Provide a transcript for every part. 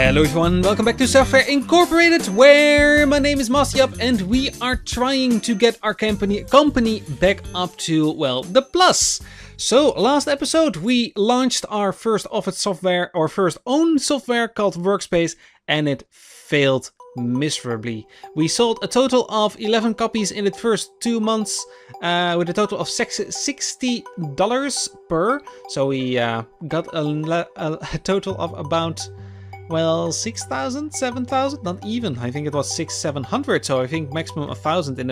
Hello everyone, welcome back to Software Incorporated, where my name is Mastiap and we are trying to get our company back up to, well, the plus. So last episode we launched our first office software, or first own software called Workspace, and it failed miserably. We sold a total of 11 copies in the first 2 months with a total of $60 per. So we got a total of about, well, 6,000, 7,000, not even. I think it was 600-700. So I think maximum 1,000 in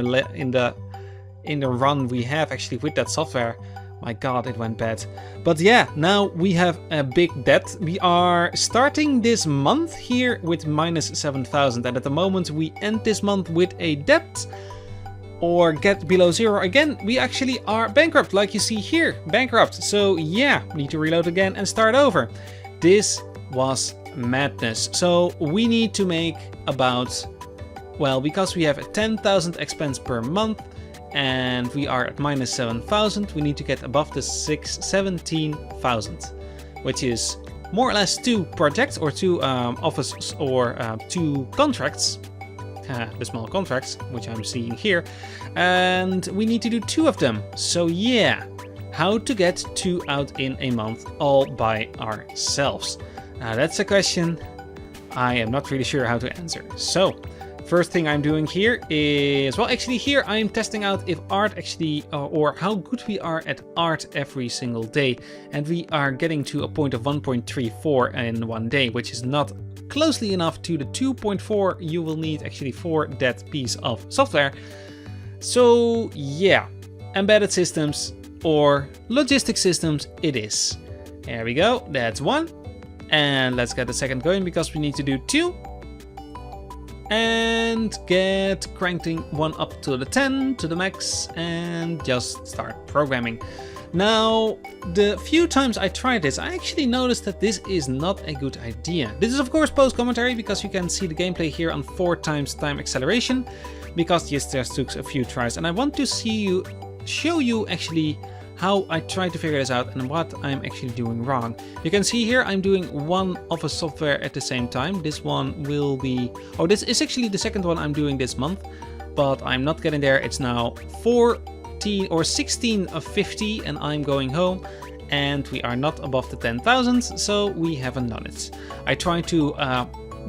the run we have actually with that software. My God, it went bad. But yeah, now we have a big debt. We are starting this month here with minus 7,000, and at the moment we end this month with a debt or get below zero again. We actually are bankrupt, like you see here, bankrupt. So yeah, need to reload again and start over. This was madness. So we need to make about, well, because we have a 10,000 expense per month and we are at minus 7,000, we need to get above the 17,000, which is more or less 2 projects or 2 offices or 2 contracts, the small contracts, which I'm seeing here, and we need to do 2 of them. So yeah, how to get 2 out in a month all by ourselves? Now that's a question I am not really sure how to answer. So first thing I'm doing here is, well, actually here I'm testing out if art actually, or how good we are at art every single day. And we are getting to a point of 1.34 in one day, which is not closely enough to the 2.4 you will need actually for that piece of software. So yeah, embedded systems or logistic systems it is. There we go, that's 1. And let's get the second going because we need to do 2. And get cranking 1 up to the 10 to the max and just start programming. Now, the few times I tried this, I actually noticed that this is not a good idea. This is of course post commentary because you can see the gameplay here on 4 times time acceleration, because this just took a few tries, and I want to show you actually how I try to figure this out and what I'm actually doing wrong. You can see here I'm doing 1 office software at the same time. This one will be, oh, this is actually the second one I'm doing this month, but I'm not getting there. It's now 14 or 16 of 50 and I'm going home, and we are not above the 10,000, so we haven't done it. I try to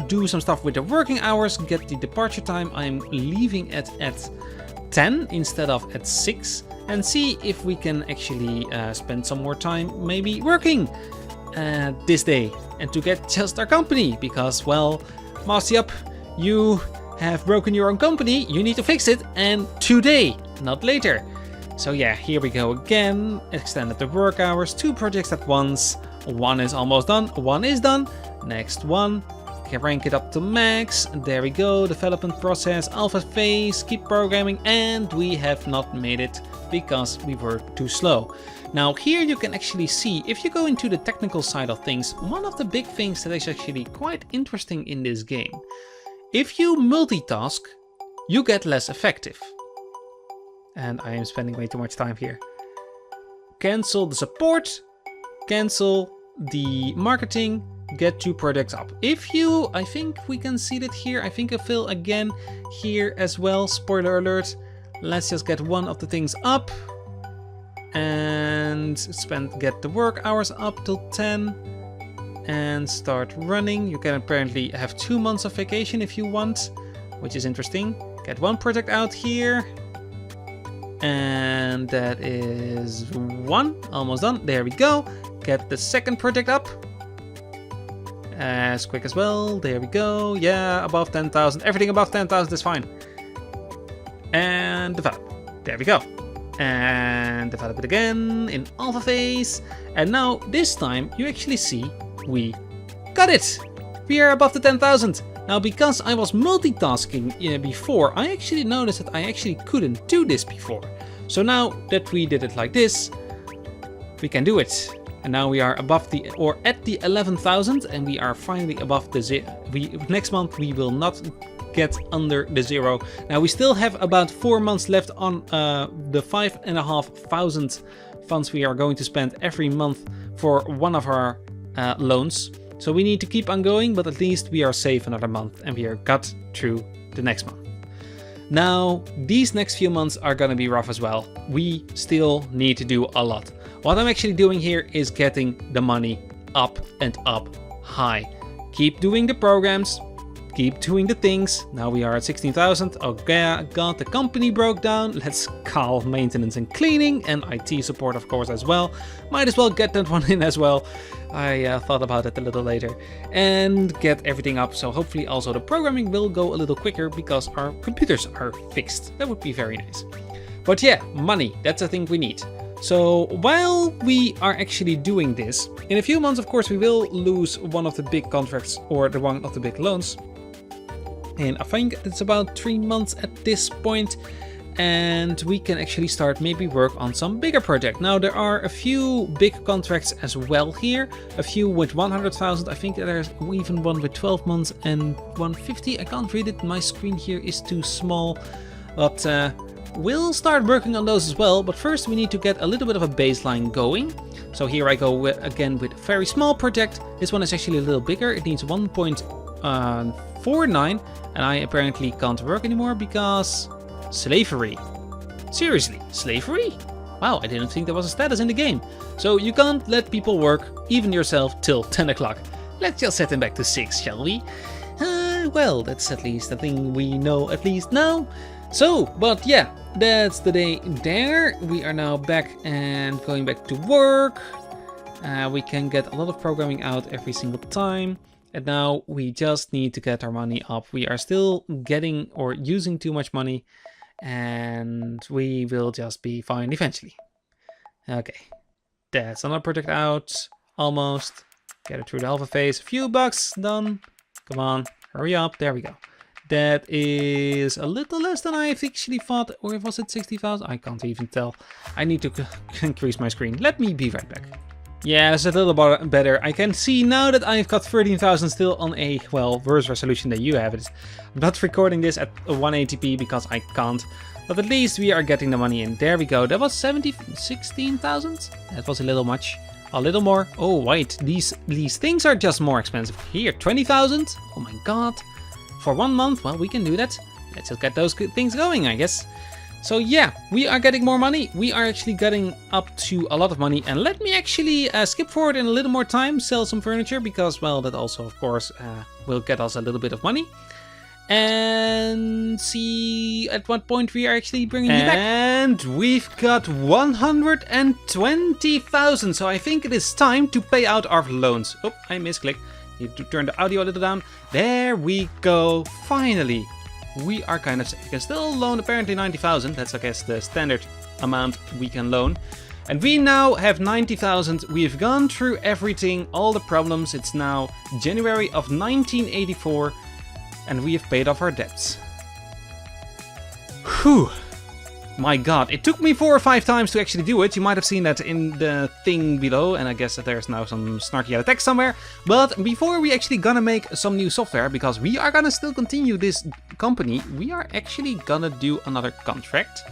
do some stuff with the working hours, get the departure time. I'm leaving it at 10 instead of at 6. And see if we can actually spend some more time maybe working this day and to get just our company, because, well, Mastiap, you have broken your own company, you need to fix it, and today, not later. So yeah, here we go again, extended the work hours, 2 projects at once, 1 is almost done, 1 is done, next one. Can rank it up to max. There we go. Development process, alpha phase, keep programming, and we have not made it because we were too slow. Now here you can actually see, if you go into the technical side of things, one of the big things that is actually quite interesting in this game. If you multitask, you get less effective. And I am spending way too much time here. Cancel the support, cancel the marketing, get 2 projects up. If you, I think we can see that here. I think I fill again here as well. Spoiler alert. Let's just get 1 of the things up and get the work hours up till 10 and start running. You can apparently have 2 months of vacation if you want, which is interesting. Get 1 project out here. And that is 1, almost done. There we go. Get the second project up. As quick as well. There we go. Yeah, above 10,000. Everything above 10,000 is fine. And develop. There we go. And develop it again in alpha phase. And now this time you actually see we got it. We are above the 10,000. Now, because I was multitasking before, I actually noticed that I actually couldn't do this before. So now that we did it like this, we can do it. And now we are above the, or at the 11,000, and we are finally above the next month we will not get under the 0. Now we still have about 4 months left on the 5,500 funds we are going to spend every month for one of our loans. So we need to keep on going, but at least we are safe another month and we are got through the next month. Now, these next few months are gonna be rough as well. We still need to do a lot. What I'm actually doing here is getting the money up and up high. Keep doing the programs, keep doing the things. Now we are at 16,000. Oh god, the company broke down. Let's call maintenance and cleaning and IT support, of course, as well. Might as well get that one in as well. I thought about it a little later. And get everything up. So hopefully also the programming will go a little quicker because our computers are fixed. That would be very nice. But yeah, money, that's a thing we need. So while we are actually doing this, in a few months, of course, we will lose one of the big contracts or the one of the big loans. And I think it's about 3 months at this point, and we can actually start maybe work on some bigger project. Now there are a few big contracts as well here, a few with 100,000. I think there's even one with 12 months and 150. I can't read it, my screen here is too small, but we'll start working on those as well. But first we need to get a little bit of a baseline going. So here I go again with a very small project. This one is actually a little bigger. It needs 1.49, and I apparently can't work anymore because slavery. Seriously, slavery? Wow, I didn't think there was a status in the game. So you can't let people work, even yourself, till 10 o'clock. Let's just set them back to 6, shall we? Well, that's at least a thing we know at least now. So, but yeah, that's the day there. We are now back and going back to work. We can get a lot of programming out every single time. And now we just need to get our money up. We are still getting or using too much money, and we will just be fine eventually. Okay, that's another project out, almost. Get it through the alpha phase. A few bucks done. Come on, hurry up. There we go. That is a little less than I actually thought. Or was it 60,000? I can't even tell. I need to increase my screen. Let me be right back. Yeah, it's a little better. I can see now that I've got 13,000 still on a, well, worse resolution than you have. I'm not recording this at 180p because I can't. But at least we are getting the money in. There we go. That was 16,000? That was a little much. A little more. Oh, wait. These things are just more expensive. Here, 20,000? Oh my god. For 1 month? Well, we can do that. Let's just get those good things going, I guess. So yeah, we are getting more money. We are actually getting up to a lot of money. And let me actually skip forward in a little more time, sell some furniture, because, well, that also, of course, will get us a little bit of money. And see at what point we are actually bringing you back. And we've got 120,000. So I think it is time to pay out our loans. Oh, I misclicked. Need to turn the audio a little down. There we go. Finally. We are kind of safe. We can still loan apparently 90,000. That's, I guess, the standard amount we can loan. And we now have 90,000. We've gone through everything, all the problems. It's now January of 1984. And we have paid off our debts. Whew. My god, it took me 4 or 5 times to actually do it. You might have seen that in the thing below, and I guess that there's now some snarky yellow text somewhere. But before we actually gonna make some new software, because we are gonna still continue this company, we are actually gonna do another contract.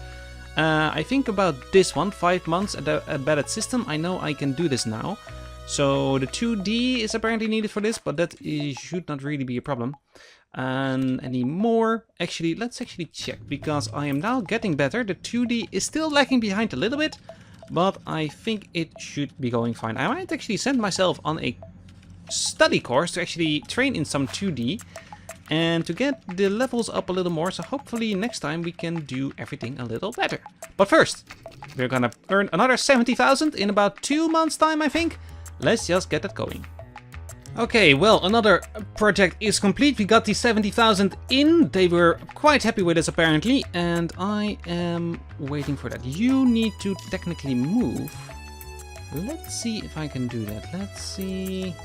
I think about this one, 5 months at a embedded system. I know I can do this now. So the 2D is apparently needed for this, but that should not really be a problem. And any more? Actually, let's actually check, because I am now getting better. The 2D is still lagging behind a little bit, but I think it should be going fine. I might actually send myself on a study course to actually train in some 2D and to get the levels up a little more, so hopefully next time we can do everything a little better. But first, we're gonna earn another 70,000 in about 2 months' time, I think. Let's just get that going. Okay, well, another project is complete. We got the 70,000 in. They were quite happy with us, apparently. And I am waiting for that. You need to technically move. Let's see if I can do that. Let's see.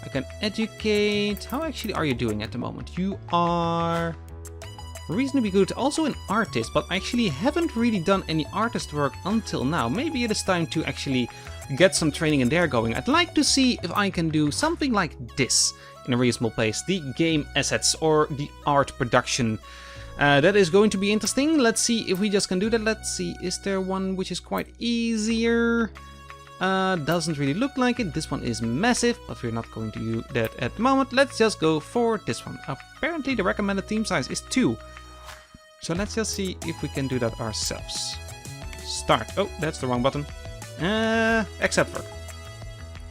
I can educate. How actually are you doing at the moment? You are reasonably good. Also an artist, but I actually haven't really done any artist work until now. Maybe it is time to actually get some training in there going. I'd like to see if I can do something like this in a reasonable place. The game assets or the art production. That is going to be interesting. Let's see if we just can do that. Let's see. Is there one which is quite easier? Doesn't really look like it. This one is massive, but we're not going to do that at the moment. Let's just go for this one. Apparently the recommended team size is 2. So let's just see if we can do that ourselves. Start. Oh, that's the wrong button. Accept work.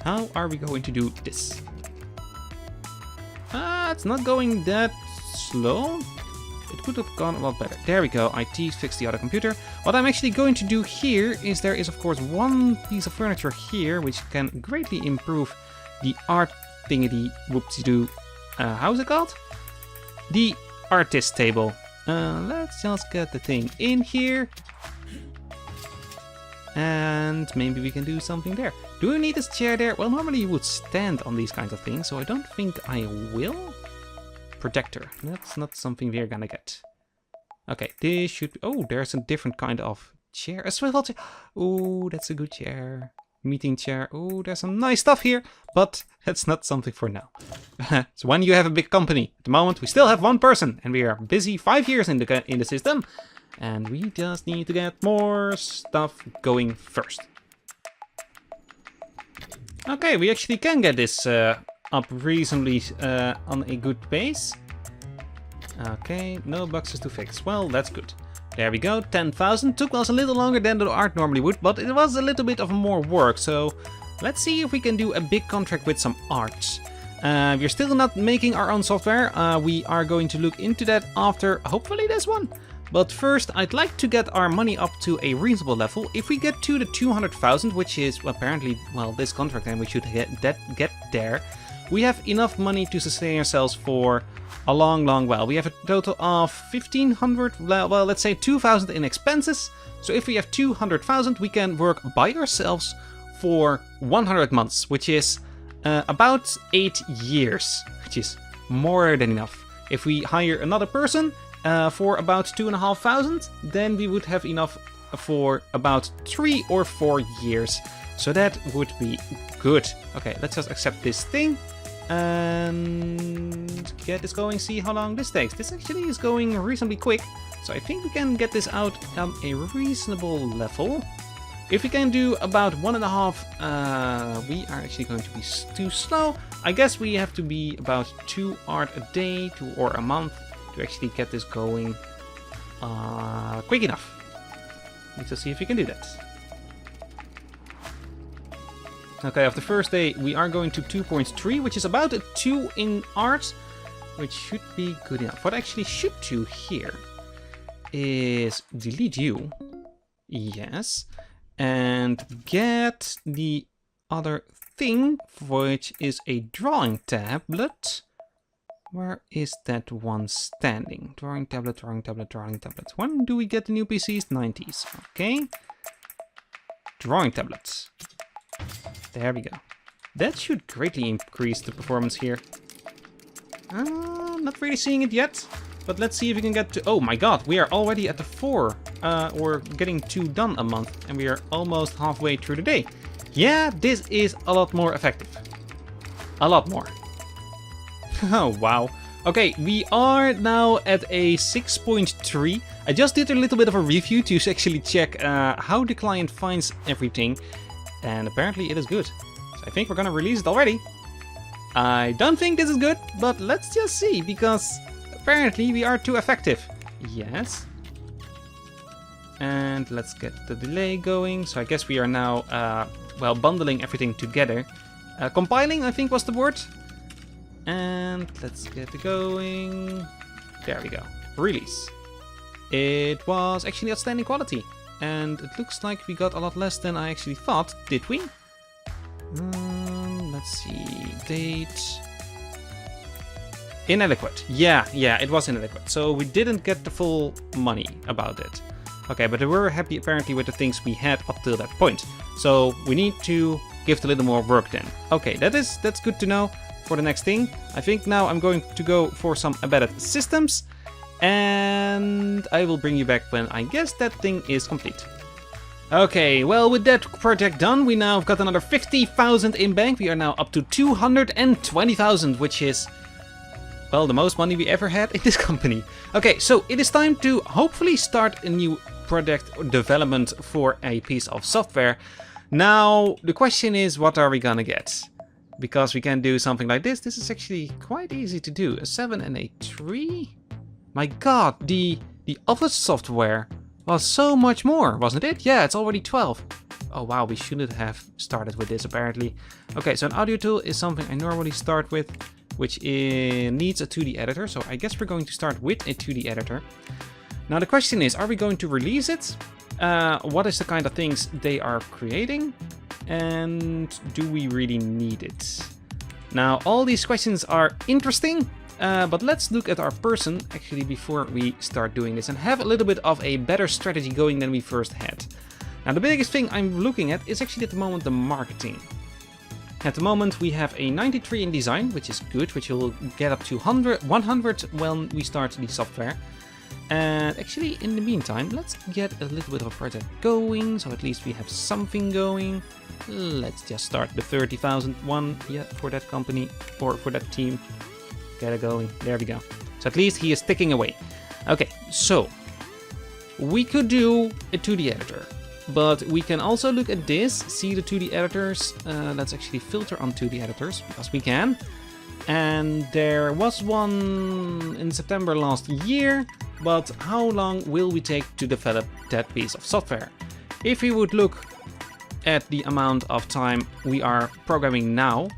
How are we going to do this? It's not going that slow. It could have gone a lot better. There we go. IT fixed the other computer. What I'm actually going to do here is there is of course one piece of furniture here which can greatly improve the art thingy whoopsie-doo. How's it called? The artist table. Let's just get the thing in here. And maybe we can do something there. Do you need this chair there? Well, normally you would stand on these kinds of things, so I don't think I will. Projector. That's not something we're gonna get. Okay, this should... Oh, there's a different kind of chair. A swivel chair. Oh, that's a good chair. Meeting chair. Oh, there's some nice stuff here, but that's not something for now. So when you have a big company, at the moment we still have 1 person, and we are busy 5 years in the system, and we just need to get more stuff going first. Okay, we actually can get this up reasonably on a good pace. Okay, no boxes to fix. Well, that's good. There we go, 10,000. Took us a little longer than the art normally would, but it was a little bit of more work. So let's see if we can do a big contract with some art. We're still not making our own software. We are going to look into that after, hopefully, this one. But first, I'd like to get our money up to a reasonable level. If we get to the 200,000, which is apparently, well, this contract, and we should get there, we have enough money to sustain ourselves for a long while. We have a total of 1,500, well, let's say 2,000 in expenses. So if we have 200,000, we can work by ourselves for 100 months, which is about 8 years, which is more than enough. If we hire another person for about 2,500, then we would have enough for about 3 or 4 years. So that would be good. Okay, let's just accept this thing and get this going, see how long this takes. This actually is going reasonably quick, so I think we can get this out on a reasonable level. If we can do about 1.5, we are actually going to be too slow. I guess we have to be about 2 art a day or a month to actually get this going quick enough. Let's just see if we can do that. Okay, after the first day, we are going to 2.3, which is about a 2 in art, which should be good enough. What I actually should do here is delete you. Yes. And get the other thing, which is a drawing tablet. Where is that one standing? Drawing tablet, drawing tablet, drawing tablet. When do we get the new PCs? 90s. Okay. Drawing tablets. There we go. That should greatly increase the performance here. Not really seeing it yet, but let's see if we can get to... Oh my god, we are already at the 4. Or getting 2 done a month, and we are almost halfway through the day. Yeah, this is a lot more effective. A lot more. Oh, wow. Okay, we are now at a 6.3. I just did a little bit of a review to actually check how the client finds everything. And apparently it is good. So I think we're gonna release it already. I don't think this is good, but let's just see, because apparently we are too effective. Yes. And let's get the delay going. So I guess we are now, well, bundling everything together. Compiling, I think was the word. And let's get it going. There we go. Release. It was actually outstanding quality. And it looks like we got a lot less than I actually thought. Did we? Let's see. Date. Inadequate. Yeah, it was inadequate. So we didn't get the full money about it. Okay, but we were happy apparently with the things we had up till that point. So we need to give it a little more work then. Okay, that's good to know for the next thing. I think now I'm going to go for some embedded systems. And I will bring you back when I guess that thing is complete. Okay, well, with that project done, we now have got another 50,000 in bank. We are now up to 220,000, which is, well, the most money we ever had in this company. Okay, so it is time to hopefully start a new project development for a piece of software. Now, the question is, what are we gonna get? Because we can do something like this. This is actually quite easy to do. A 7 and a 3? My god, the office software was so much more, wasn't it? Yeah, it's already 12. Oh wow, we shouldn't have started with this apparently. Okay, so an audio tool is something I normally start with, which needs a 2D editor. So I guess we're going to start with a 2D editor. Now the question is, are we going to release it? What is the kind of things they are creating? And do we really need it? Now all these questions are interesting. But let's look at our person actually before we start doing this and have a little bit of a better strategy going than we first had. Now the biggest thing I'm looking at is actually at the moment the marketing. At the moment we have a 93 in design, which is good, which will get up to 100 when we start the software. And actually in the meantime, let's get a little bit of a project going, so at least we have something going. Let's just start the 30,000 one, yeah, for that company or for that team. Get it going. There we go. So at least he is ticking away. Okay, so we could do a 2D editor, but we can also look at this, see the 2D editors. Let's actually filter on 2D editors because we can. And there was one in September last year, but how long will we take to develop that piece of software? If we would look at the amount of time we are programming now,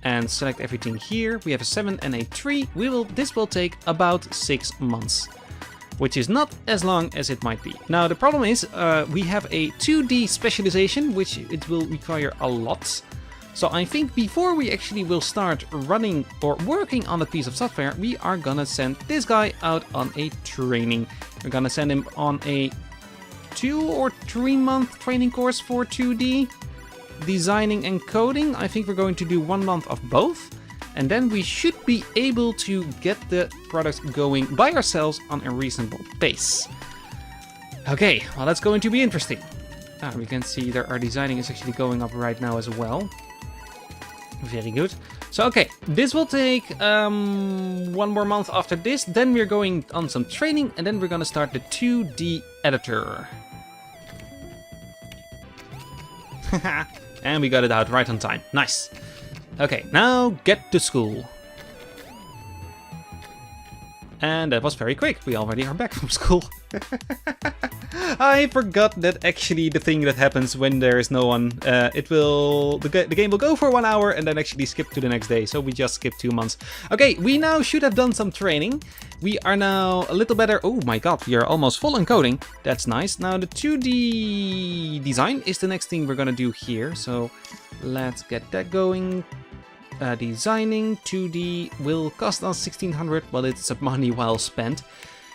and select everything here, we have a 7 and a 3. This will take about 6 months, which is not as long as it might be. Now the problem is we have a 2D specialization, which it will require a lot. So I think before we actually will start running or working on a piece of software, we are gonna send this guy out on a training. We're gonna send him on a 2 or 3 month training course for 2D. Designing and coding. I think we're going to do 1 month of both, and then we should be able to get the product going by ourselves on a reasonable pace. Okay, well that's going to be interesting. We can see that our designing is actually going up right now as well. Very good. So okay, this will take 1 more month after this, then we're going on some training, and then we're gonna start the 2D editor. And we got it out right on time. Nice. Okay, now get to school. And that was very quick. We already are back from school. I forgot that actually the thing that happens when there is no one, the game will go for 1 hour and then actually skip to the next day. So we just skipped 2 months. Okay, we now should have done some training. We are now a little better. Oh my god, we are almost full on coding. That's nice. Now the 2D design is the next thing we're gonna do here. So let's get that going. Designing 2D will cost us 1600, but it's money well spent.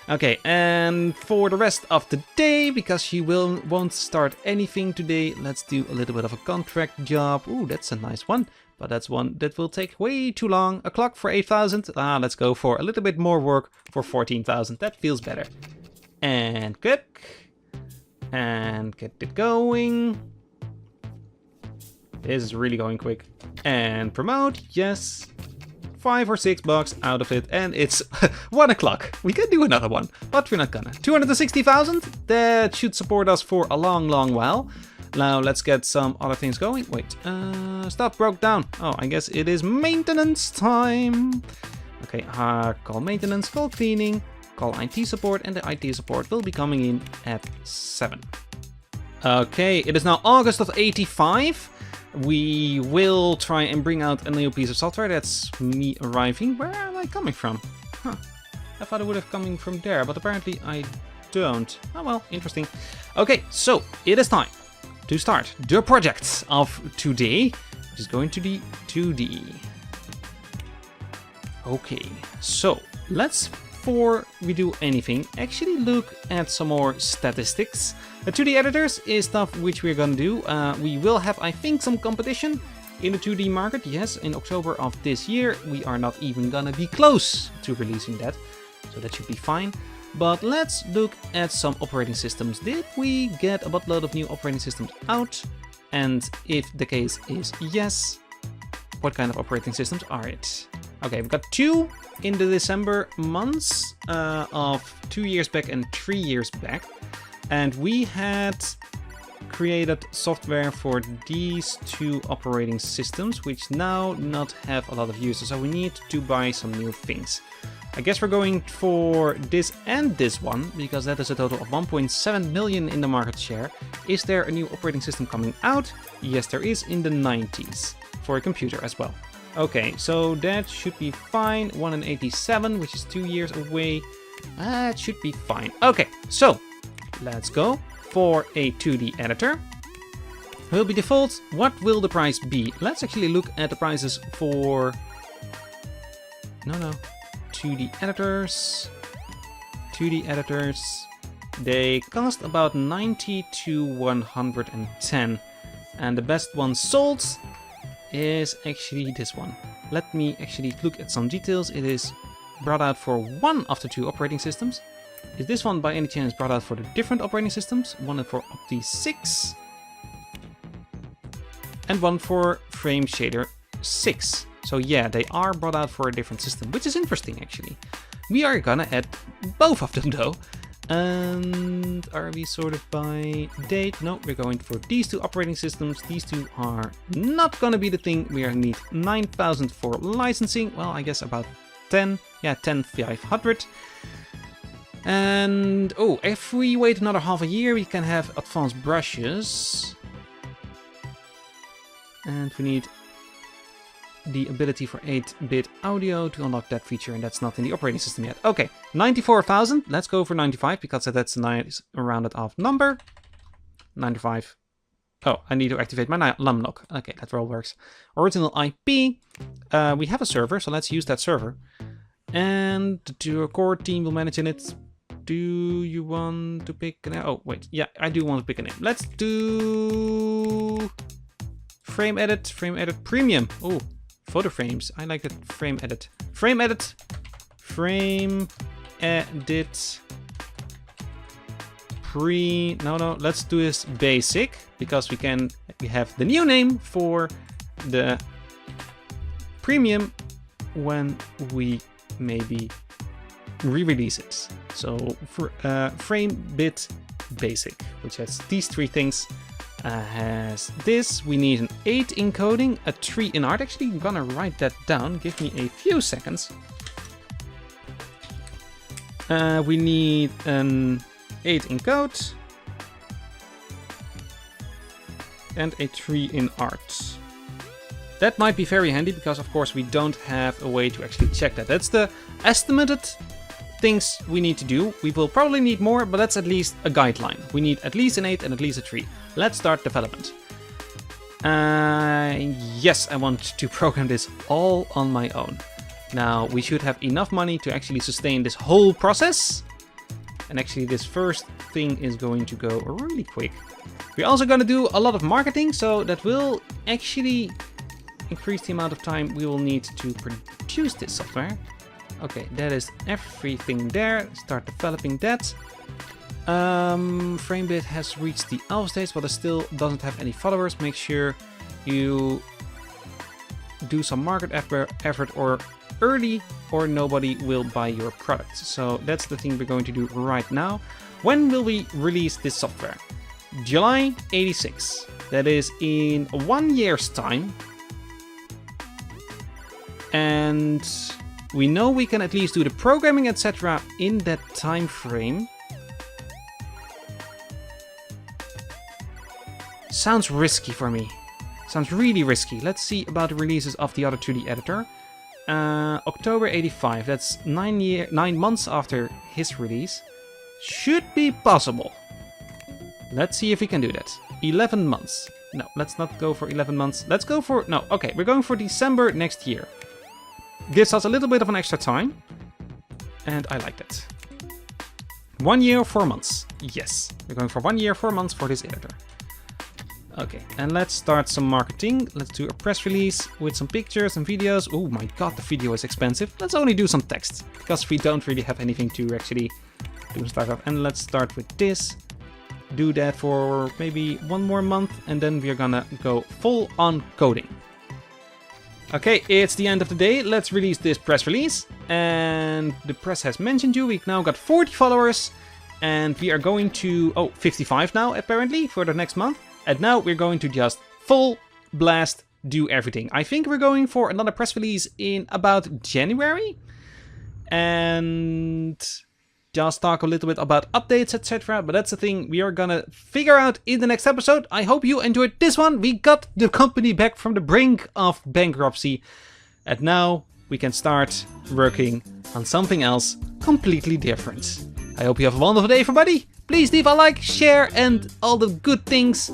Okay, and for the rest of the day, because she won't start anything today, let's do a little bit of a contract job. Ooh, that's a nice one, but that's one that will take way too long. A clock for 8,000. Let's go for a little bit more work for 14,000. That feels better. And click. And get it going. This is really going quick. And promote, yes. $5 or $6 out of it, and it's 1 o'clock. We can do another one, but we're not gonna. 260,000, that should support us for a long, long while. Now let's get some other things going. Wait, stuff broke down. Oh, I guess it is maintenance time. Okay, call maintenance, call cleaning, call IT support, and the IT support will be coming in at 7. Okay, it is now August of 85. We will try and bring out a new piece of software. That's me arriving. Where am I coming from? Huh. I thought it would have come from there, but apparently I don't. Oh well, interesting. Okay, so it is time to start the project of today, which is going to be 2D. Okay, so let's, before we do anything, actually look at some more statistics. The 2D editors is stuff which we're gonna do. We will have, I think, some competition in the 2D market. Yes, in October of this year. We are not even gonna be close to releasing that, so that should be fine. But let's look at some operating systems. Did we get a buttload of new operating systems out? And if the case is yes, what kind of operating systems are it? Okay, we've got 2 in the December months of 2 years back and 3 years back. And we had created software for these two operating systems, which now not have a lot of users, so we need to buy some new things. I guess we're going for this and this one, because that is a total of 1.7 million in the market share. Is there a new operating system coming out? Yes, there is, in the 90s, for a computer as well. Okay, so that should be fine. 187, which is 2 years away. That should be fine. Okay, so let's go for a 2D editor. Will be default. What will the price be? Let's actually look at the prices for... No. 2D editors. 2D editors. They cost about 90 to 110. And the best one sold is actually this one. Let me actually look at some details. It is brought out for one of the two operating systems. Is this one by any chance brought out for the different operating systems? One for Opti 6 and one for Frame Shader 6. So yeah, they are brought out for a different system, which is interesting actually. We are gonna add both of them though. And are we sorted by date? No, we're going for these two operating systems. These two are not gonna be the thing. We are gonna need 9,000 for licensing. Well, I guess about 10. Yeah, 10,500. And oh, if we wait another half a year, we can have advanced brushes. And we need the ability for 8-bit audio to unlock that feature, and that's not in the operating system yet. Okay, 94,000. Let's go for 95 because that's a nice rounded off number. 95. Oh, I need to activate my LUM lock. Okay, that all works. Original IP. We have a server, so let's use that server. And the core team will manage in it. Do you want to pick an... Oh, wait. Yeah, I do want to pick a name. Let's do... Frame Edit Premium. Oh, photo frames. I like that. Frame Edit. Frame Edit No, let's do this basic, because we have the new name for the premium when we maybe re-release it. So for frame bit basic, which has these three things, has this. We need an 8 encoding, a 3 in art. Actually, I'm gonna write that down. Give me a few seconds. We need an 8 encode and a 3 in art. That might be very handy because, of course, we don't have a way to actually check that. That's the estimated things we need to do. We will probably need more, but that's at least a guideline. We need at least an 8 and at least a 3. Let's start development. Yes, I want to program this all on my own. Now, we should have enough money to actually sustain this whole process. And actually, this first thing is going to go really quick. We're also going to do a lot of marketing, so that will actually increase the amount of time we will need to produce this software. Okay, that is everything there. Start developing that. Framebit has reached the alpha stage, but it still doesn't have any followers. Make sure you do some market effort or early, or nobody will buy your product. So that's the thing we're going to do right now. When will we release this software? July 86. That is in 1 year's time. And we know we can at least do the programming, etc. in that time frame. Sounds risky for me. Sounds really risky. Let's see about the releases of the other 2D editor. October 85. That's 9 months after his release. Should be possible. Let's see if we can do that. 11 months. No, let's not go for 11 months. Let's go for... No, okay. We're going for December next year. Gives us a little bit of an extra time. And I like that. 1 year, 4 months. Yes. We're going for 1 year, 4 months for this editor. Okay, and let's start some marketing. Let's do a press release with some pictures and videos. Oh my god, the video is expensive. Let's only do some text, because we don't really have anything to actually do startup. And let's start with this. Do that for maybe 1 more month, and then we're gonna go full on coding. Okay, it's the end of the day. Let's release this press release. And the press has mentioned you. We've now got 40 followers. And we are going to, 55 now apparently for the next month. And now we're going to just full blast do everything. I think we're going for another press release in about January. And just talk a little bit about updates, etc. But that's the thing we are gonna figure out in the next episode. I hope you enjoyed this one. We got the company back from the brink of bankruptcy. And now we can start working on something else completely different. I hope you have a wonderful day, everybody. Please leave a like, share, and all the good things.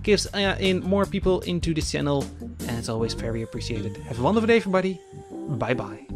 Gives in more people into this channel. And it's always very appreciated. Have a wonderful day, everybody. Bye-bye.